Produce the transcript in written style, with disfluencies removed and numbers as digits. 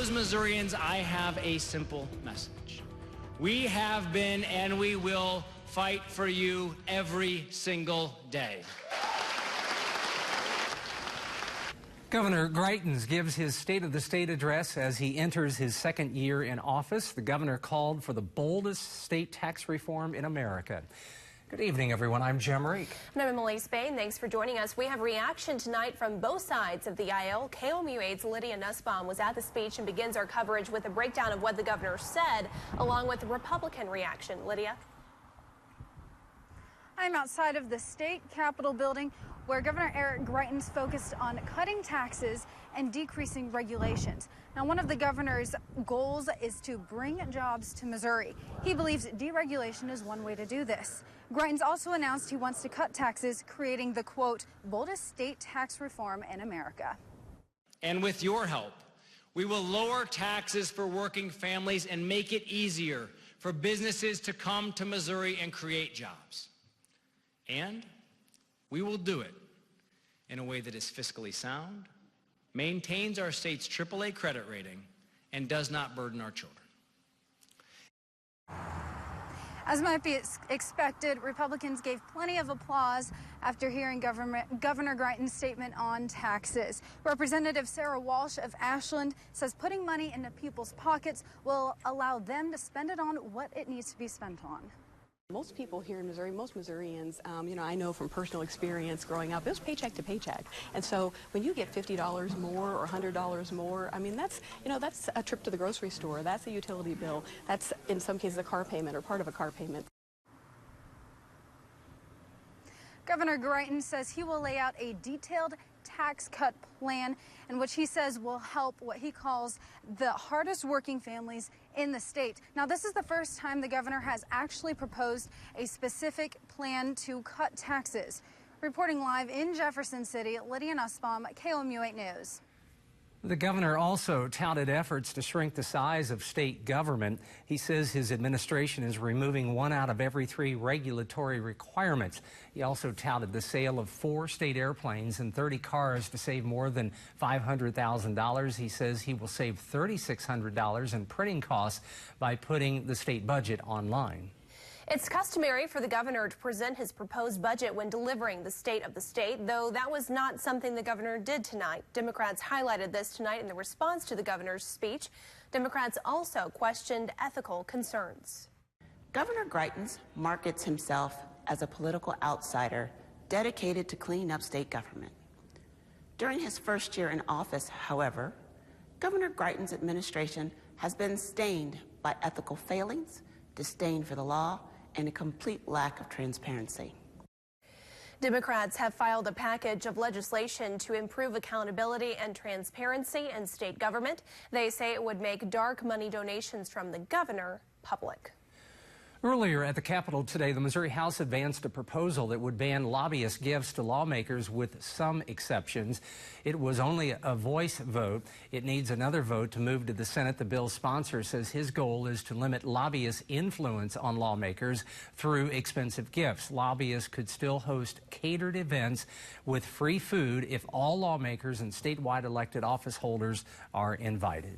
those Missourians, I have a simple message. We have been and we will fight for you every single day. Governor Greitens gives his State of the State address as he enters his second year in office. The governor called for the boldest state tax reform in America. Good evening, everyone. I'm Jim Reek. And I'm Emily Spain. Thanks for joining us. We have reaction tonight from both sides of the aisle. KOMU8's Lydia Nussbaum was at the speech and begins our coverage with a breakdown of what the governor said, along with the Republican reaction. Lydia? I'm outside of the state capitol building, where Governor Eric Greitens focused on cutting taxes and decreasing regulations. Now, one of the governor's goals is to bring jobs to Missouri. He believes deregulation is one way to do this. Greitens also announced he wants to cut taxes, creating the, quote, boldest state tax reform in America. And with your help, we will lower taxes for working families and make it easier for businesses to come to Missouri and create jobs. And we will do it in a way that is fiscally sound, maintains our state's AAA credit rating, and does not burden our children. As might be expected, Republicans gave plenty of applause after hearing Governor Greitens' statement on taxes. Representative Sarah Walsh of Ashland says putting money into people's pockets will allow them to spend it on what it needs to be spent on. Most people here in Missouri, most Missourians, I know from personal experience growing up, it was paycheck to paycheck. And so when you get $50 more or $100 more, I mean, that's a trip to the grocery store. That's a utility bill. That's, in some cases, a car payment or part of a car payment. Governor Greitens says he will lay out a detailed tax cut plan in which he says will help what he calls the hardest working families in the state. Now, this is the first time the governor has actually proposed a specific plan to cut taxes. Reporting live in Jefferson City, Lydia Nussbaum, KOMU8 News. The governor also touted efforts to shrink the size of state government. He says his administration is removing 1 out of every 3 regulatory requirements. He also touted the sale of 4 state airplanes and 30 cars to save more than $500,000. He says he will save $3,600 in printing costs by putting the state budget online. It's customary for the governor to present his proposed budget when delivering the State of the State, though that was not something the governor did tonight. Democrats highlighted this tonight in the response to the governor's speech. Democrats also questioned ethical concerns. Governor Greitens markets himself as a political outsider dedicated to cleaning up state government. During his first year in office, however, Governor Greitens' administration has been stained by ethical failings, disdain for the law, and a complete lack of transparency. Democrats have filed a package of legislation to improve accountability and transparency in state government. They say it would make dark money donations from the governor public. Earlier at the Capitol today, the Missouri House advanced a proposal that would ban lobbyist gifts to lawmakers with some exceptions. It was only a voice vote. It needs another vote to move to the Senate. The bill's sponsor says his goal is to limit lobbyists' influence on lawmakers through expensive gifts. Lobbyists could still host catered events with free food if all lawmakers and statewide elected office holders are invited.